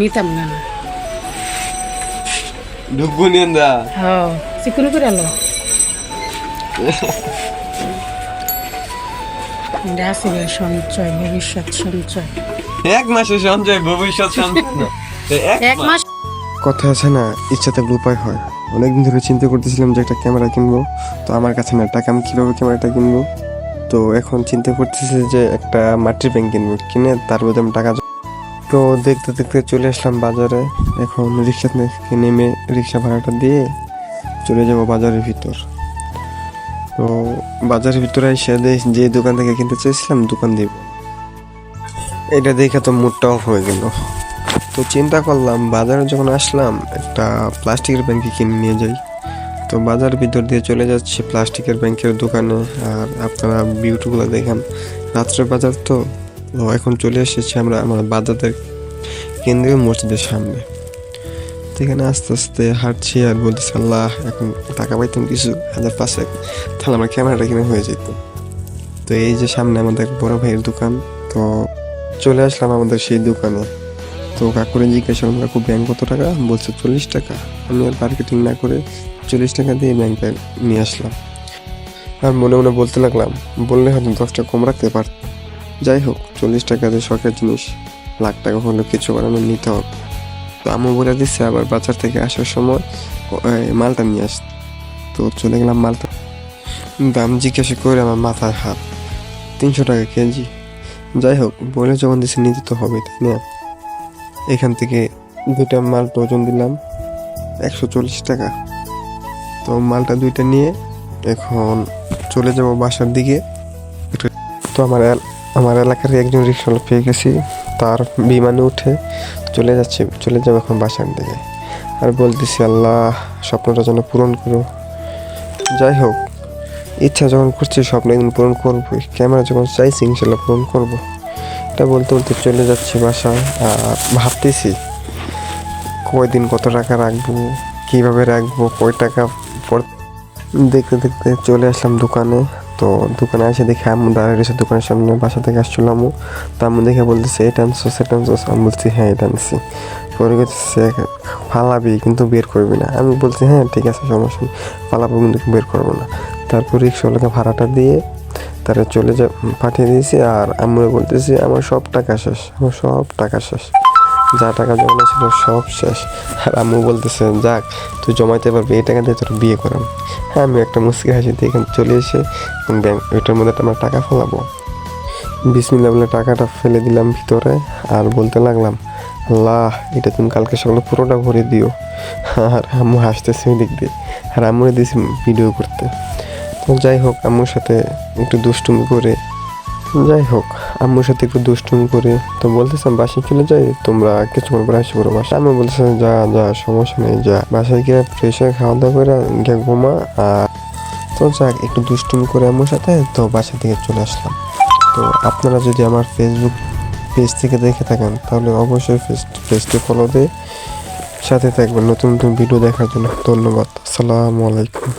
নিতাম না ঢুকবো নিন্দা হ্যাঁ চিকুনি করে আলো আসিবে সঞ্চয় ভবিষ্যৎ সঞ্চয় এক মাসে সঞ্চয় ভবিষ্যৎ সঞ্চয় না এক মাস কথা আছে না, ইচ্ছা থাকলে উপায় হয়। অনেকদিন ধরে চিন্তা করতেছিলাম যে একটা ক্যামেরা কিনবো, তো আমার কাছে না টাকা, আমি কীভাবে ক্যামেরাটা কিনবো। তো এখন চিন্তা করতেছি যে একটা মাটির ব্যাংক কিনবো, কিনে তার মধ্যে আমি টাকা। তো দেখতে দেখতে চলে আসলাম বাজারে। এখন রিক্সা থেকে নেমে রিক্সা ভাড়াটা দিয়ে চলে যাব বাজারের ভিতর। তো বাজারের ভিতরে এসে যে দোকান থেকে কিনতে চাইছিলাম দোকান দিব, এটা দেখে তো মুডটা অফ হয়ে গেল। তো চিন্তা করলাম বাজারে যখন আসলাম একটা প্লাস্টিকের ব্যাংকে কিনে নিয়ে যাই। তো বাজারের ভিতর দিয়ে চলে যাচ্ছি প্লাস্টিকের ব্যাংকের দোকানে। আর আপনারা বিউটিগুলো দেখেন, রাত্রের বাজার তো। এখন চলে এসেছি আমরা আমার বাজারের কেন্দ্রীয় মসজিদের সামনে। সেখানে আস্তে আস্তে হাঁটছি আর বলতেছি, আল্লাহ এখন টাকা পাইতাম কিছু 1500, তাহলে আমার ক্যামেরাটা কিনে হয়ে যেত। তো এই যে সামনে আমাদের বড় ভাইয়ের দোকান, তো চলে আসলাম আমাদের সেই দোকানে। তো কাকুরে জিজ্ঞাসা করলাম, কাকু ব্যাংক কত টাকা? বলছে 40 টাকা। আমি আর মার্কেটিং না করে 40 টাকা দিয়ে ব্যাংকে নিয়ে আসলাম। আর মনে মনে বলতে লাগলাম, বললে হয়তো 10 টাকা কম রাখতে পারত। যাই হোক, 40 টাকা দিয়ে শখের জিনিস, লাখ টাকা হলো কিছু বানানো নিতে হবে। তো আমি বলে দিচ্ছে আবার বাজার থেকে আসার সময় মালটা নিয়ে আসতে। তো চলে গেলাম মালটা দাম জিজ্ঞাসা করে আমার মাথায় হাত, 300 টাকা কেজি। যাই হোক, বলে যখন দিচ্ছে নিতে তো হবে, তাই না? এখান থেকে 2টা মাল ওজন দিলাম 140 টাকা। তো মালটা 2টা নিয়ে এখন চলে যাব বাসার দিকে। তো আমার এলাকার একজন রিক্সাওয়ালা পেয়ে গেছি, তার বিমানে উঠে চলে যাবো এখন বাসার দিকে। আর বলতেছি, আল্লাহ স্বপ্নটা যেন পূরণ করো। যাই হোক, ইচ্ছা যখন করছি স্বপ্ন একদিন পূরণ করবোই, ক্যামেরা যখন চাইছি ইনশাল্লাহ পূরণ করবো। এটা বলতে বলতে চলে যাচ্ছি বাসায়। আর ভাবতেছি কয়দিন কত টাকা রাখবো, কিভাবে রাখবো, কয় টাকা পর। দেখতে দেখতে চলে আসলাম দোকানে। তো দোকানে এসে দেখে আম্মু দাঁড়িয়ে রয়েছে দোকানের সামনে, বাসা থেকে আসছিল আম্মু। তো আম্মু দেখে বলতেছে, এটা আনছো সেটা আনছো? আমি বলছি হ্যাঁ এটা আনছি। পরে বলতেছে ফালাবি কিন্তু বের করবি না। আমি বলছি হ্যাঁ ঠিক আছে, সমস্যা নেই, ফালাবো কিন্তু বের করবো না। তারপর রিক্সাওয়ালাকে ভাড়াটা দিয়ে তারা পাঠিয়ে দিয়েছি। আর আম্মুরে বলতেছি, আমার সব টাকা শেষ, যা টাকা জমা ছিল সব শেষ। আর আম্মু বলতেছে, যাক তুই জমাইতে পারবি, এই টাকা দিয়ে তোর বিয়ে করাম। হ্যাঁ, আমি একটা মুচকি হাসি দিয়ে এখানে চলে এসে ব্যাংক ওইটার মধ্যে আমরা টাকা ফেলাবো। বিসমিল্লাহ বলে টাকাটা ফেলে দিলাম ভিতরে। আর বলতে লাগলাম, আল্লাহ এটা তুমি কালকে সকালে পুরোটা ভরে দিও। আর আম্মু হাসতেছে ওই দিক দিয়ে। আর আম্মুরে দিয়েছি ভিডিও করতে। তো যাই হোক, আম্মুর সাথে একটু দুষ্টুমি করে তো বলতেছিলাম বাসায় চলে যাই, তোমরা কিছুক্ষণ পরে আসি পড়ো বাসা। আমি বলতেছি যা সমস্যা নেই, যা বাসায় গিয়ে ফ্রেশ হয়ে খাওয়া দাওয়া করে গিয়ে ঘুমা। আর তো যাক, একটু দুষ্টুমি করে আম্মুর সাথে তো বাসা থেকে চলে আসলাম। তো আপনারা যদি আমার ফেসবুক পেজ থেকে দেখে থাকেন তাহলে অবশ্যই পেজটি ফলো দিয়ে সাথে থাকবেন নতুন নতুন ভিডিও দেখার জন্য। ধন্যবাদ। আসসালামু আলাইকুম।